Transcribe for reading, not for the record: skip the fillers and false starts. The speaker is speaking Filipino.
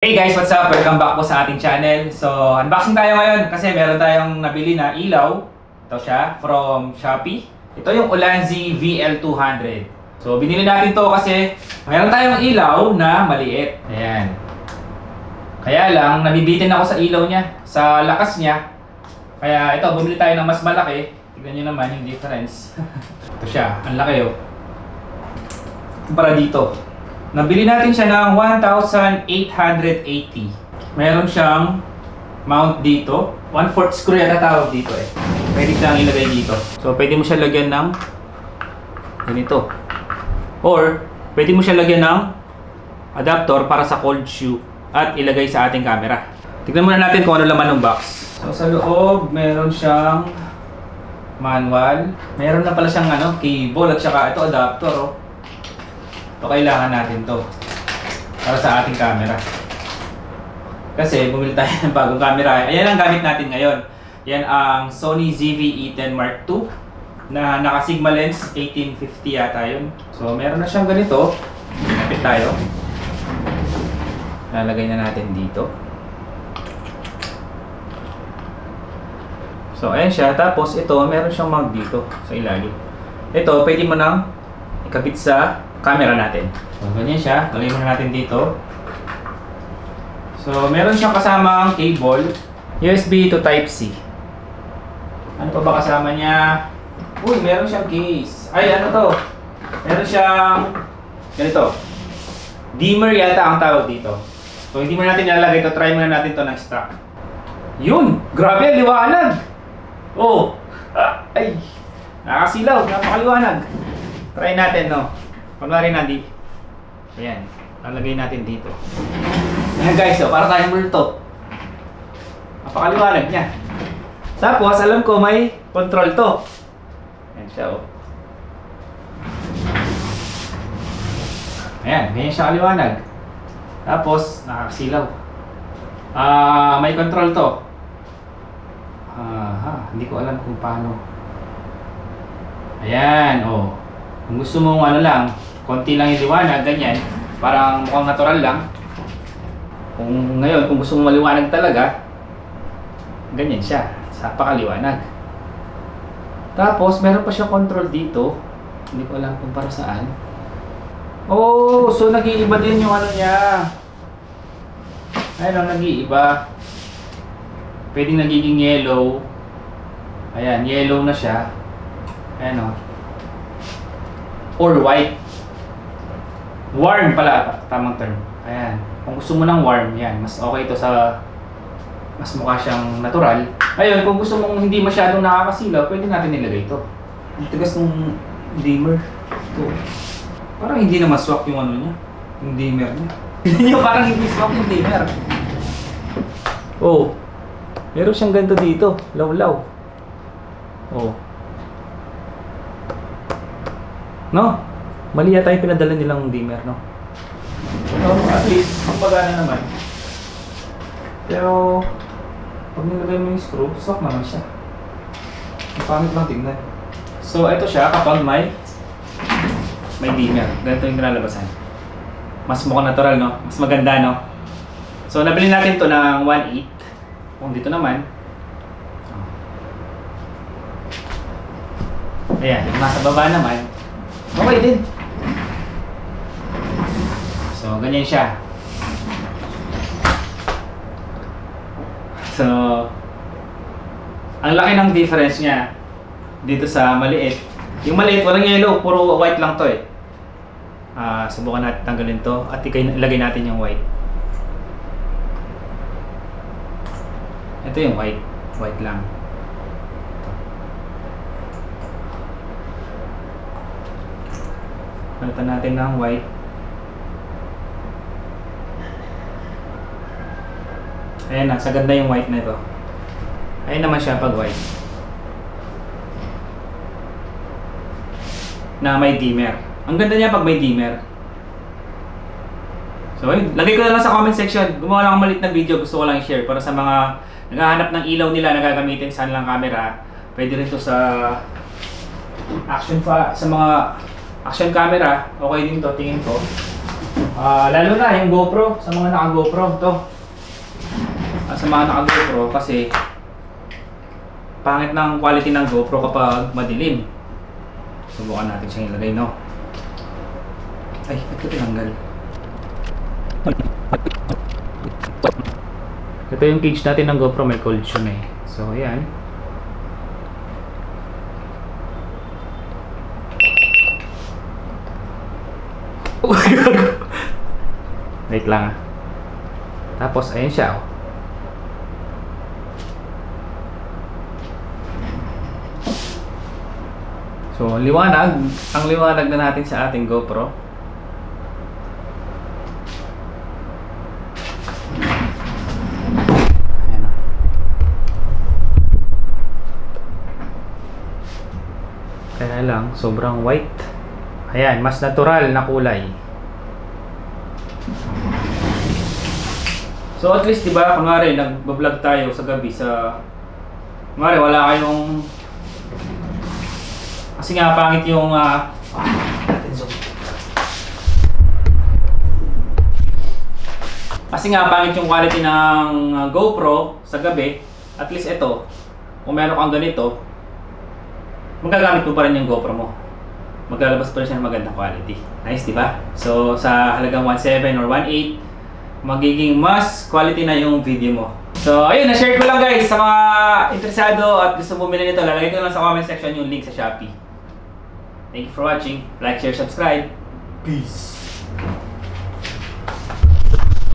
Hey guys, what's up? Welcome back po sa ating channel. So, unboxing tayo ngayon kasi meron tayong nabili na ilaw. Ito siya, from Shopee. Ito yung Ulanzi VL200. So, binili natin to kasi meron tayong ilaw na maliit. Ayan. Kaya lang, nabibitin ako sa ilaw niya, sa lakas niya. Kaya ito, bumili tayo ng mas malaki. Tignan nyo naman yung difference. Ito siya, ang laki oh. Para dito. Nabili natin siya ng 1,880. Meron siyang mount dito. 1/4 screw yata tawag dito eh. Pwede siyang ilagay dito. So, pwede mo siya lagyan ng ganito. Or, pwede mo siya lagyan ng adapter para sa cold shoe at ilagay sa ating camera. Tignan muna natin kung ano laman ng box. So, sa loob, meron siyang manual. Meron na pala siyang cable at saka ito adapter oh. So, kailangan natin to para sa ating camera. Kasi bumili tayo ng bagong camera. Ayan ang gamit natin ngayon. Yan ang Sony ZV-E10 Mark II na naka Sigma lens 1850 yata yun. So, meron na siyang ganito. Kapit tayo. Lalagay na natin dito. So, ayan siya. Tapos, ito, meron siyang mag dito sa ilalim. Ito, pwede mo nang ikabit sa camera natin. So, ganyan siya. Lagay muna natin dito. So, meron siyang kasamang cable. USB to Type-C. Ano pa ba kasama niya? Uy, meron siyang case. Ay, ano to? Meron siyang ganito. Dimmer yata ang tawag dito. So, hindi muna natin ilalagay ito. Try muna natin to ng stock. Yun! Grabe, liwanag! Oh! Ay! Nakasilaw. Napakaliwanag. Try natin, no? Kunwari nandi. Ayan. Lalagay natin dito. Ayan guys, so, para tayong multo. Napakaliwanag niya. Tapos, alam ko may control to. Ayan siya, oh. Ayan, ganyan siya kaliwanag. Tapos, nakakasilaw. May control to. Hindi ko alam kung paano. Ayan, oh. Kung gusto mong lang, konti lang yung liwanag, ganyan. Parang mukhang natural lang. Kung ngayon, kung gusto mong maliwanag talaga, ganyan siya. Napakaliwanag. Tapos, meron pa siyang control dito. Hindi ko alam kung para saan. Oh, so nag-iiba din yung niya. Ayun, nag-iiba. Pwedeng nagiging yellow. Ayan, yellow na siya. Ayan o. Or white. Warm pala, tamang term. Ayan. Kung gusto mo ng warm, yan. Mas okay ito sa... Mas mukha siyang natural. Ayun, kung gusto mong hindi masyadong nakakasilaw, pwede natin nilagay ito. Ang tigas ng dimmer. Ito. Parang hindi na maswak yung niya. Yung dimmer niya. Hindi nyo parang hindi swak yung dimmer. Oh. Meron siyang ganito dito. Law-law. Oh. No? Mali yata yung pinadala nilang dimmer, no? So, at least, magpagana naman. Pero, pag nilagay mo yung screw, stock naman siya. Ang pangit lang tignan. So, ito siya kapag may dimmer. Ganito yung nilalabasan. Mas mukhang natural, no? Mas maganda, no? So, nabili natin to ng 1.8. Kung dito naman. Ayan, yung nasa baba naman. Okay din. So, ganyan siya. So, ang laki ng difference niya dito sa maliit. Yung maliit, walang yellow. Puro white lang to eh. Subukan natin tanggalin to at ilagay natin yung white. Ito yung white. White lang. Palitan natin ng white. Ayan na, sa ganda yung white na ito. Ayan naman siya pag white. Na may dimmer. Ang ganda niya pag may dimmer. So, ayun. Lagay ko na lang sa comment section. Gumawa lang ang maliit na video. Gusto ko lang i-share para sa mga naghahanap ng ilaw nila na gagamitin sa lang camera. Pwede rin to sa sa mga action camera. Okay din to, tingin ko. Lalo na yung GoPro, sa mga naka-GoPro to. Sa mga naka-GoPro kasi pangit ng quality ng GoPro kapag madilim. Subukan natin siyang ilagay, no? Ay, ba't ko tinanggal? Ito yung cage natin ng GoPro, may cold siya eh. So, ayan. Wait lang ah. Tapos, ayan siya oh. So, liwanag. Ang liwanag na natin sa ating GoPro. Ayan o. Kaya lang, sobrang white. Ayan, mas natural na kulay. So, at least, diba, kunwari, nag-vlog tayo sa gabi sa... Kunwari, wala kayong... Kasi nga pangit yung kasi nga pangit yung quality ng GoPro sa gabi. At least ito, kung meron kang ganito, magagamit mo pa rin yung GoPro mo. Maglalabas pa rin siya ng magandang quality. Nice, di ba? So sa halagang 1.7 or 1.8, magiging mas quality na yung video mo. So ayun, na-share ko lang guys sa mga interesado at gusto bumili nito. Lalagay ko lang sa comment section yung link sa Shopee. Thank you for watching. Like, share, subscribe. Peace.